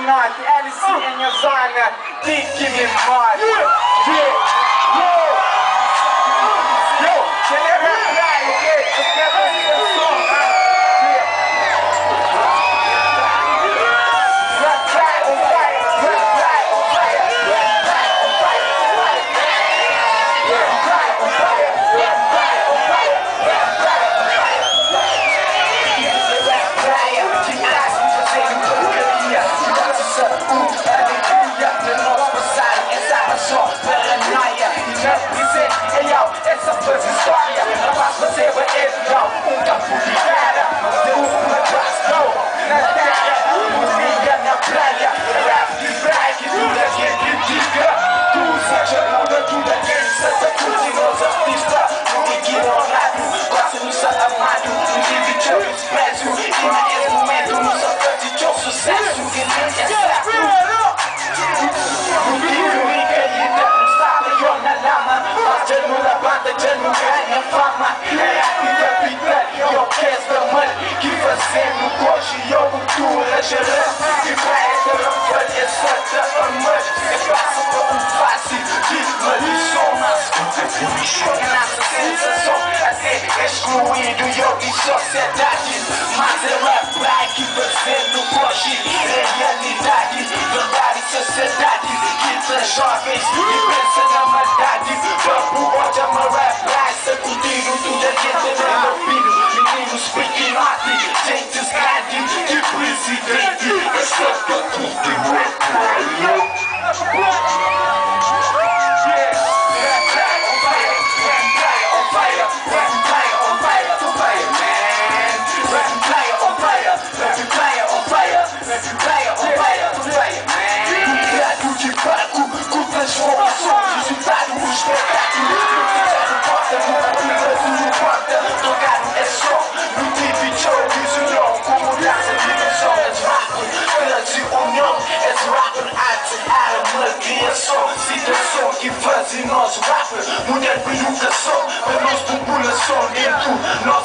norte, LC em a zona, Tiki me morde. Ele é Rap Praia, ok? Porque é você o som, Rap Praia on fire, Rap Praia on fire, Rap Praia on fire, Rap Praia on fire, Rap Praia on fire, Rap Praia on fire, Rap Praia, que nasce fazendo porcaria, que nossa saúde, alegria, para nós passar essa só paranoia, e não presente real, essa faz história, a paz fazer é legal, campo de guerra, deu uma paz, na terra, liga na praia, rap de praia, que tudo é quem critica, tu seja muda, tudo é quem se sacude, nos artistas, não ignorado, quase nos amado, no livro de eu desprezo, e nesse momento nos oferece de um sucesso, que nem é certo, no tiro e caída, não sabe, eu na lama, mas já não levanta, já não ganha fama, é a vida, e eu quero da mãe, que fazendo hoje, eu cultura geral, e praia da rampa, é só da amor, é fácil para fácil, de maldições, é nossa sensação, até excluído, eu de sociedade, mas é Rap Praia que fazendo hoje, é realidade, verdade e sociedade, que traz jovens e pensa na maldade, papo hoje é uma Rap Praia, sacudindo tudo a gente não é ouvido, meninos pequenote, gente grande, de presidente, é só para tudo em Rap Praia. Situação que fazem nós rapper, mulher por educação, para nós população, dentro nós